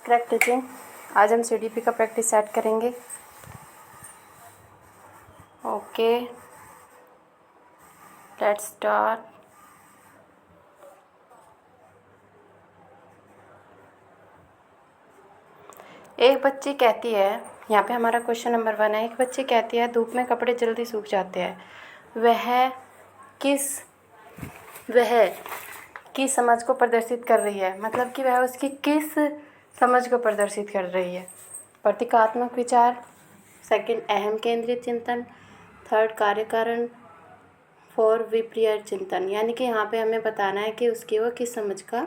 Crack teaching. आज हम CDP का प्रैक्टिस स्टार्ट करेंगे। Okay, let's start. एक बच्ची कहती है, यहाँ पे हमारा क्वेश्चन नंबर 1 है। एक बच्ची कहती है धूप में कपड़े जल्दी सूख जाते हैं। वह की समझ को प्रदर्शित कर रही है, मतलब कि वह उसकी किस समझ को प्रदर्शित कर रही है। प्रतीकात्मक विचार, सेकंड अहम केंद्रित चिंतन, थर्ड कार्य कारण, फोर विपर्य चिंतन। यानी कि यहाँ पे हमें बताना है कि उसकी वो किस समझ का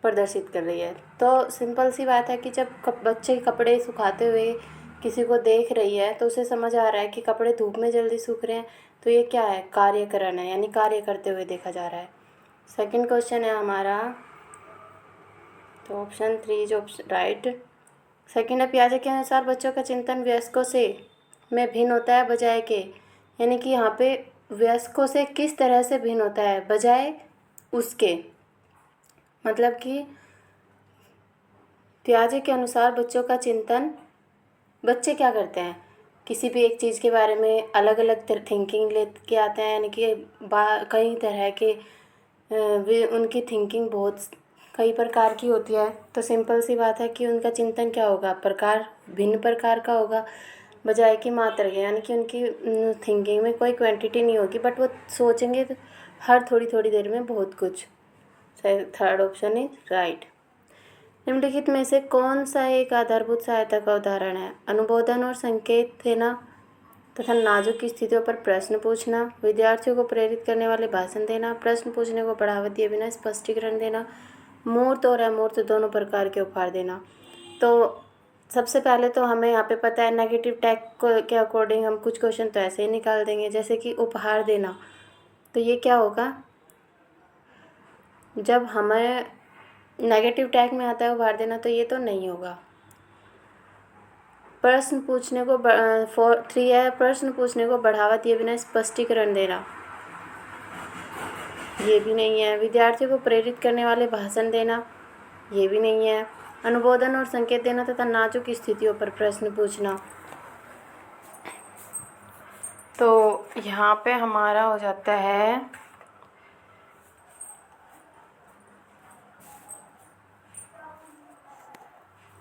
प्रदर्शित कर रही है। तो सिंपल सी बात है कि जब बच्चे कपड़े सुखाते हुए किसी को देख रही है तो उसे समझ आ रहा है कि कपड़े धूप में जल्दी सूख रहे हैं, तो ये क्या है, कार्यकरण है, यानी कार्य करते हुए देखा जा रहा है। सेकंड क्वेश्चन है हमारा, तो ऑप्शन 3 इज राइट। सेकंड है, पियाजे के अनुसार बच्चों का चिंतन वयस्कों से में भिन्न होता है बजाय के, यानी कि यहाँ पे वयस्कों से किस तरह से भिन्न होता है बजाय उसके। मतलब कि पियाजे के अनुसार बच्चों का चिंतन, बच्चे क्या करते हैं, किसी भी एक चीज़ के बारे में अलग अलग थिंकिंग लेके आते हैं, यानी कि कई तरह के वे उनकी थिंकिंग बहुत कई प्रकार की होती है। तो सिंपल सी बात है कि उनका चिंतन क्या होगा, भिन्न प्रकार का होगा बजाय कि मात्रा के, यानी कि उनकी थिंकिंग में कोई क्वांटिटी नहीं होगी, बट वो सोचेंगे तो हर थोड़ी थोड़ी देर में बहुत कुछ। Third option is right. निम्नलिखित में से कौन सा एक आधारभूत सहायता का उदाहरण है? अनुबोधन और संकेत देना तथा नाजुक स्थितियों पर प्रश्न पूछना, विद्यार्थियों को प्रेरित करने वाले भाषण देना, प्रश्न पूछने को बढ़ावा दिए बिना स्पष्टीकरण देना, मूर्त और अमूर्त दोनों प्रकार के उपहार देना। तो सबसे पहले तो हमें यहाँ पे पता है नेगेटिव टैग के अकॉर्डिंग हम कुछ क्वेश्चन तो ऐसे ही निकाल देंगे, जैसे कि उपहार देना। तो ये क्या होगा, जब हमें नेगेटिव टैग में आता है उपहार देना तो ये तो नहीं होगा। प्रश्न पूछने को 3 है, प्रश्न पूछने को बढ़ावा दिए बिना स्पष्टीकरण देना, ये भी नहीं है। विद्यार्थियों को प्रेरित करने वाले भाषण देना, ये भी नहीं है। अनुबोधन और संकेत देना तथा नाजुक स्थितियों पर प्रश्न पूछना, तो यहाँ पे हमारा हो जाता है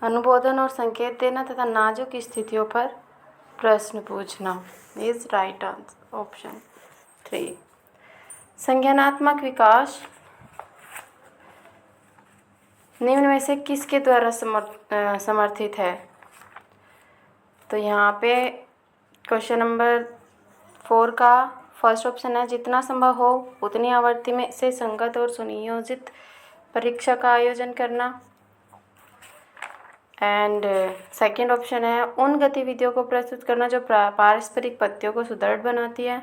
अनुबोधन और संकेत देना तथा नाजुक स्थितियों पर प्रश्न पूछना इज राइट आंसर, ऑप्शन 3। संज्ञानात्मक विकास निम्न में से किसके द्वारा समर्थित है? तो यहाँ पे क्वेश्चन नंबर 4 का फर्स्ट ऑप्शन है, जितना संभव हो उतनी आवृत्ति में से संगत और सुनियोजित परीक्षा का आयोजन करना। एंड सेकेंड ऑप्शन है, उन गतिविधियों को प्रस्तुत करना जो पारस्परिक पत्तियों को सुदृढ़ बनाती है।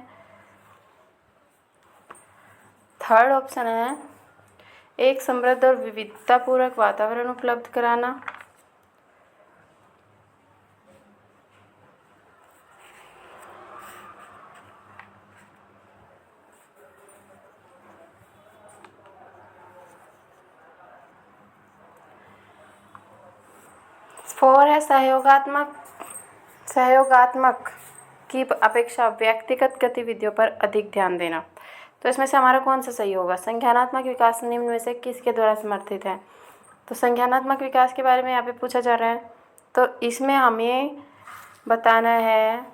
थर्ड ऑप्शन है, एक समृद्ध और विविधतापूर्वक वातावरण उपलब्ध कराना। फोर है, सहयोगात्मक की अपेक्षा व्यक्तिगत गतिविधियों पर अधिक ध्यान देना। तो इसमें से हमारा कौन सा सही होगा? संज्ञानात्मक विकास निम्न में से किसके द्वारा समर्थित है? तो संज्ञानात्मक विकास के बारे में यहाँ पे पूछा जा रहा है, तो इसमें हमें बताना है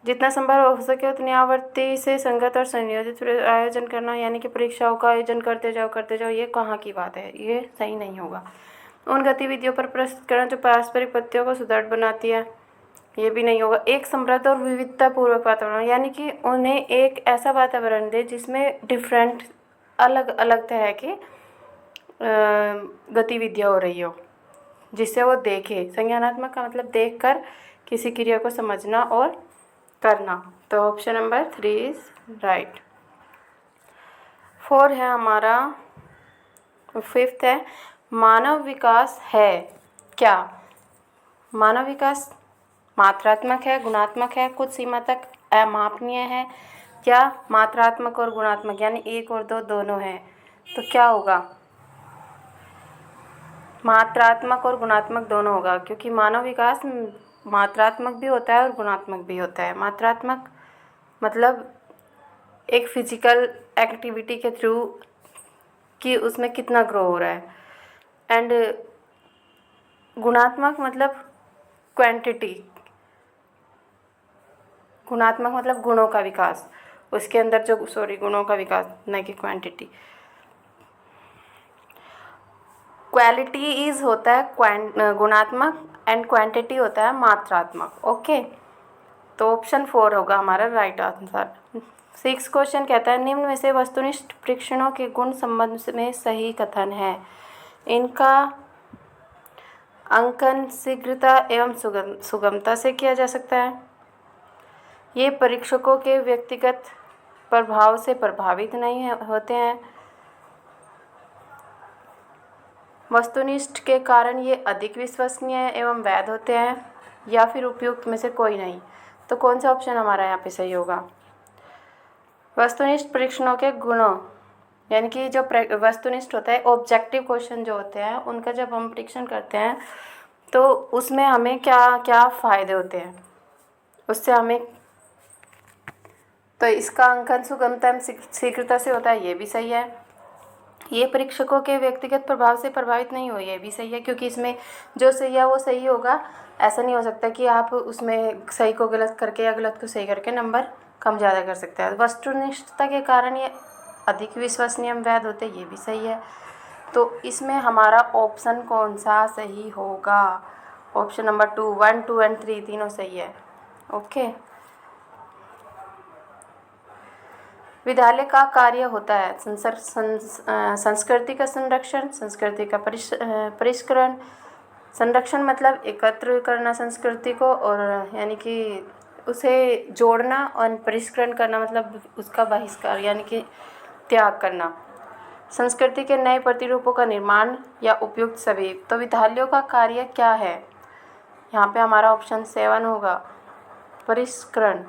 जितना संभव हो सके उतनी आवृत्ति से संगत और संयोजित आयोजन करना, यानी कि परीक्षाओं का आयोजन करते जाओ। ये कहाँ की बात है, ये सही नहीं होगा। उन गतिविधियों पर प्रस्तुत करना जो पारस्परिक पत्तियों को सुदृढ़ बनाती है, ये भी नहीं होगा। एक समृद्ध और विविधतापूर्वक वातावरण, यानी कि उन्हें एक ऐसा वातावरण दे जिसमें डिफरेंट अलग अलग तरह की गतिविधियाँ हो रही हो, जिससे वो देखे। संज्ञानात्मक का मतलब देख कर किसी क्रिया को समझना और करना। तो ऑप्शन नंबर 3 इज राइट। 4 है हमारा, 5th है, मानव विकास है क्या? मानव विकास मात्रात्मक है, गुणात्मक है, कुछ सीमा तक अमापनीय है, या मात्रात्मक और गुणात्मक यानी 1 और 2 दोनों है? तो क्या होगा? मात्रात्मक और गुणात्मक दोनों होगा, क्योंकि मानव विकास मात्रात्मक भी होता है और गुणात्मक भी होता है। मात्रात्मक मतलब एक फिजिकल एक्टिविटी के थ्रू कि उसमें कितना ग्रो हो रहा है, एंड गुणात्मक मतलब क्वांटिटी। गुणात्मक मतलब गुणों का विकास, उसके अंदर जो गुणों का विकास, न कि क्वांटिटी। क्वालिटी इज होता है गुणात्मक एंड क्वांटिटी होता है मात्रात्मक। ओके, तो ऑप्शन 4 होगा हमारा राइट आंसर। 6 क्वेश्चन कहता है निम्न में से वस्तुनिष्ठ परीक्षणों के गुण संबंध में सही कथन है। इनका अंकन शीघ्रता एवं सुगमता से किया जा सकता है। ये परीक्षकों के व्यक्तिगत प्रभाव से प्रभावित नहीं होते हैं। वस्तुनिष्ठ के कारण ये अधिक विश्वसनीय एवं वैध होते हैं, या फिर उपयुक्त में से कोई नहीं। तो कौन सा ऑप्शन हमारा यहाँ पे सही होगा? वस्तुनिष्ठ परीक्षणों के गुणों, यानी कि जो वस्तुनिष्ठ होता है, ऑब्जेक्टिव क्वेश्चन जो होते हैं उनका जब हम परीक्षण करते हैं तो उसमें हमें क्या क्या फ़ायदे होते हैं, उससे हमें, तो इसका अंकन सुगमता एवं शीघ्रता से होता है, ये भी सही है। ये परीक्षकों के व्यक्तिगत प्रभाव से प्रभावित नहीं हो, ये भी सही है, क्योंकि इसमें जो सही है वो सही होगा। ऐसा नहीं हो सकता कि आप उसमें सही को गलत करके या गलत को सही करके नंबर कम ज़्यादा कर सकते हैं। वस्तुनिष्ठता के कारण ये अधिक विश्वसनीय वैध होते, ये भी सही है। तो इसमें हमारा ऑप्शन कौन सा सही होगा? ऑप्शन नंबर 2, 1, 2 एंड 3 तीनों सही है। ओके, विद्यालय का कार्य होता है संस्कृति का संरक्षण, संस्कृति का परिष्करण। संरक्षण मतलब एकत्र करना संस्कृति को, और यानी कि उसे जोड़ना, और परिष्करण करना मतलब उसका बहिष्कार यानी कि त्याग करना। संस्कृति के नए प्रतिरूपों का निर्माण या उपयुक्त सभी। तो विद्यालयों का कार्य क्या है? यहाँ पे हमारा ऑप्शन 7 होगा, परिष्करण,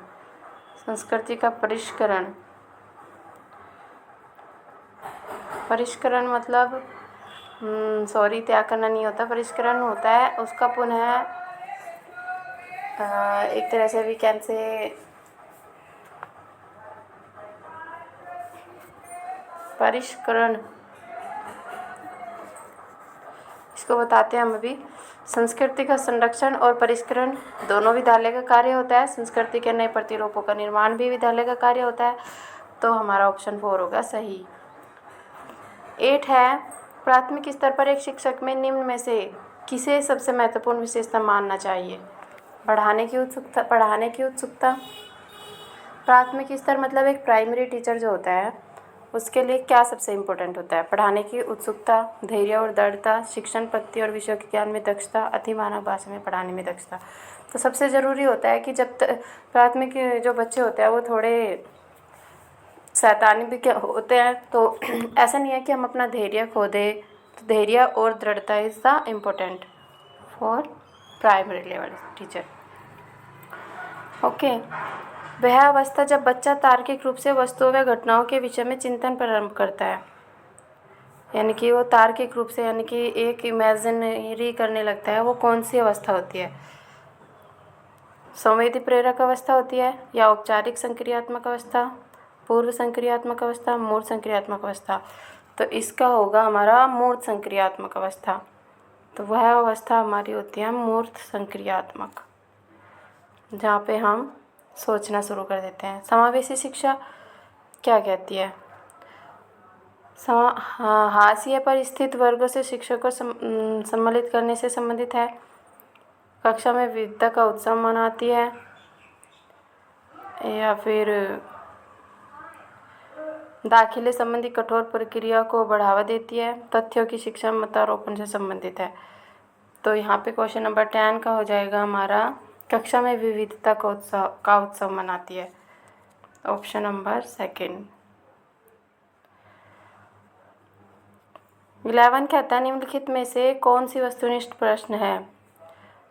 संस्कृति का परिष्करण। परिष्करण मतलब त्याग करना नहीं होता, परिष्करण होता है उसका पुनः एक तरह से भी कैन से परिष्करण, इसको बताते हैं हम अभी। संस्कृति का संरक्षण और परिष्करण दोनों विद्यालय का कार्य होता है। संस्कृति के नए प्रतिरूपों का निर्माण भी विद्यालय का कार्य होता है। तो हमारा ऑप्शन 4 होगा सही। 8 है, प्राथमिक स्तर पर एक शिक्षक में निम्न में से किसे सबसे महत्वपूर्ण विशेषता मानना चाहिए? पढ़ाने की उत्सुकता। प्राथमिक स्तर मतलब एक प्राइमरी टीचर जो होता है उसके लिए क्या सबसे इम्पोर्टेंट होता है? पढ़ाने की उत्सुकता, धैर्य और दृढ़ता, शिक्षण पद्धति और विषयों के ज्ञान में दक्षता, अति मानव भाषा में पढ़ाने में दक्षता। तो सबसे ज़रूरी होता है कि जब प्राथमिक जो बच्चे होते हैं वो थोड़े शैतानी भी क्या होते हैं, तो ऐसा नहीं है कि हम अपना धैर्य खो दें। तो धैर्य और दृढ़ता is the important for primary level teacher. Okay, वह अवस्था जब बच्चा तार्किक रूप से वस्तुओं व घटनाओं के विषय में चिंतन प्रारंभ करता है, यानी कि वो तार्किक रूप से यानी कि एक इमेजिनरी करने लगता है, वो कौन सी अवस्था होती है? संवेदी प्रेरक अवस्था होती है, या औपचारिक संक्रियात्मक अवस्था, पूर्व संक्रियात्मक अवस्था, मूर्त संक्रियात्मक अवस्था? तो इसका होगा हमारा मूर्त संक्रियात्मक अवस्था। तो वह अवस्था हमारी होती है मूर्त संक्रियात्मक, जहाँ पे हम सोचना शुरू कर देते हैं। समावेशी शिक्षा क्या कहती है? हाशिए पर स्थित वर्गों से शिक्षक को सम्मिलित करने से संबंधित है। कक्षा में विविधता का उत्सव मनाती है, या फिर दाखिले संबंधी कठोर प्रक्रिया को बढ़ावा देती है। तथ्यों की शिक्षा मतारोपण से संबंधित है। तो यहाँ पे क्वेश्चन नंबर 10 का हो जाएगा हमारा, कक्षा में विविधता का उत्सव मनाती है। Option number 2। 11 कहता है निम्नलिखित में से कौन सी वस्तुनिष्ठ प्रश्न है?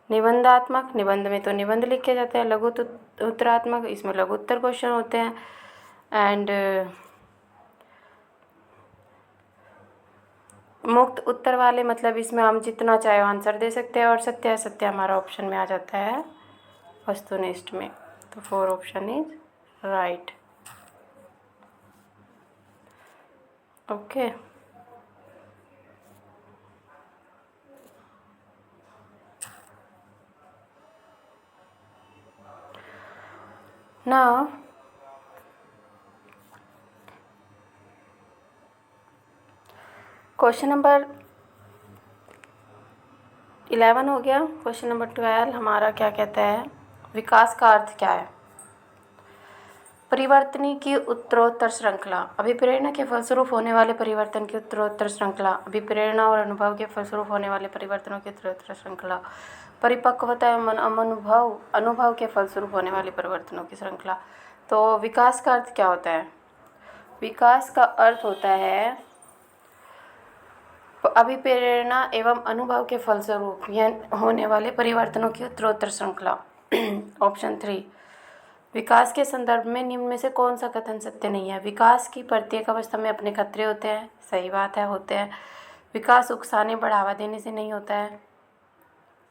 निबंधात्मक, निबंध में तो निबंध लिखे जाते हैं। लघु उत्तरात्मक, इसमें लघु उत्तर क्वेश्चन होते हैं। एंड मुक्त उत्तर वाले मतलब इसमें हम जितना चाहे आंसर दे सकते हैं और सत्य असत्य हमारा ऑप्शन में आ जाता है वस्तुनिष्ठ में। तो 4 option is right. Okay, now question number 11 हो गया। क्वेश्चन नंबर 12 हमारा क्या कहता है, विकास का अर्थ क्या है। परिवर्तनी की उत्तरोत्तर श्रृंखला, अभिप्रेरणा के फलस्वरूप होने वाले परिवर्तन की उत्तरोत्तर श्रृंखला, अभिप्रेरणा और अनुभव के फलस्वरूप होने वाले परिवर्तनों की उत्तरोत्तर श्रृंखला, परिपक्वता एवं अनुभव के फलस्वरूप होने वाले परिवर्तनों की श्रृंखला। तो विकास का अर्थ क्या होता है? विकास का अर्थ होता है अभिप्रेरणा एवं अनुभव के फलस्वरूप होने वाले परिवर्तनों की उत्तरोत्तर श्रृंखला। ऑप्शन 3, विकास के संदर्भ में निम्न में से कौन सा कथन सत्य नहीं है। विकास की प्रत्येक अवस्था में अपने खतरे होते हैं, सही बात है, होते हैं। विकास उकसाने बढ़ावा देने से नहीं होता है,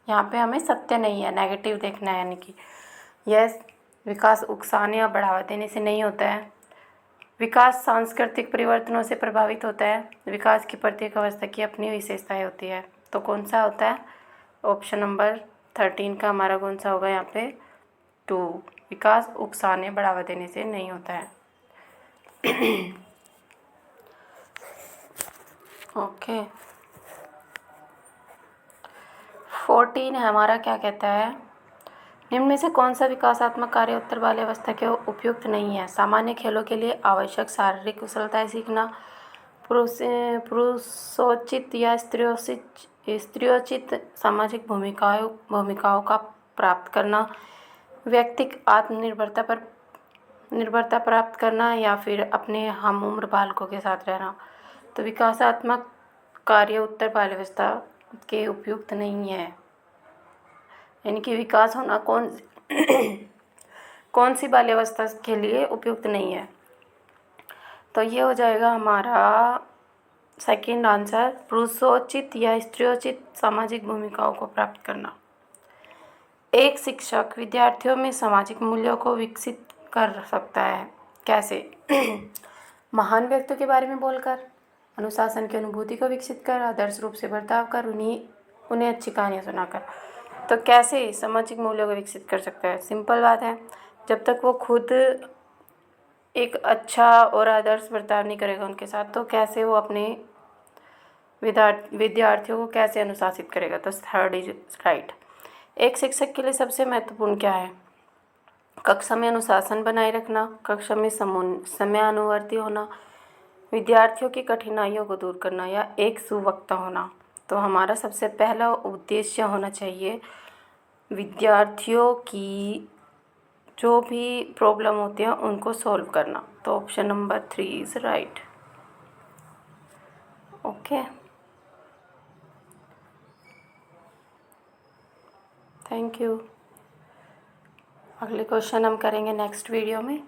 यहाँ पे हमें सत्य नहीं है, नेगेटिव देखना है, यानी कि यस, विकास उकसाने या बढ़ावा देने से नहीं होता है। विकास सांस्कृतिक परिवर्तनों से प्रभावित होता है। विकास की प्रत्येक अवस्था की अपनी विशेषताएं होती है। तो कौन सा होता है? ऑप्शन नंबर 13 का हमारा कौन सा होगा यहाँ पे? 2, विकास उकसाने बढ़ावा देने से नहीं होता है। ओके, 14 हमारा क्या कहता है, निम्न में से कौन सा विकासात्मक कार्य उत्तर वाली अवस्था के उपयुक्त नहीं है। सामान्य खेलों के लिए आवश्यक शारीरिक कुशलताएं सीखना, पुरुषोचित या स्त्रियोचित सामाजिक भूमिकाओं का प्राप्त करना, व्यक्तिक निर्भरता प्राप्त करना, या फिर अपने हम उम्र बालकों के साथ रहना। तो विकासात्मक कार्य उत्तर बाल्यावस्था के उपयुक्त नहीं है, यानी कि विकास होना कौन सी बाल्यावस्था के लिए उपयुक्त नहीं है। तो ये हो जाएगा हमारा सेकंड आंसर, पुरुषोचित या स्त्रियोचित सामाजिक भूमिकाओं को प्राप्त करना। एक शिक्षक विद्यार्थियों में सामाजिक मूल्यों को विकसित कर सकता है। कैसे? महान व्यक्तियों के बारे में बोलकर, अनुशासन की अनुभूति को विकसित कर, आदर्श रूप से बर्ताव कर, उन्हें अच्छी कहानियाँ सुनाकर। तो कैसे सामाजिक मूल्यों को विकसित कर सकता है? सिंपल बात है, जब तक वो खुद एक अच्छा और आदर्श बर्ताव नहीं करेगा उनके साथ, तो कैसे वो अपने विद्यार्थियों को कैसे अनुशासित करेगा। तो 3rd इज राइट। एक शिक्षक के लिए सबसे महत्वपूर्ण क्या है? कक्षा में अनुशासन बनाए रखना, कक्षा में समयानुवर्ती होना, विद्यार्थियों की कठिनाइयों को दूर करना, या एक सुवक्ता होना। तो हमारा सबसे पहला उद्देश्य होना चाहिए विद्यार्थियों की जो भी प्रॉब्लम होती है उनको सॉल्व करना। तो option number 3 is right. Okay, thank you. अगले क्वेश्चन हम करेंगे नेक्स्ट वीडियो में।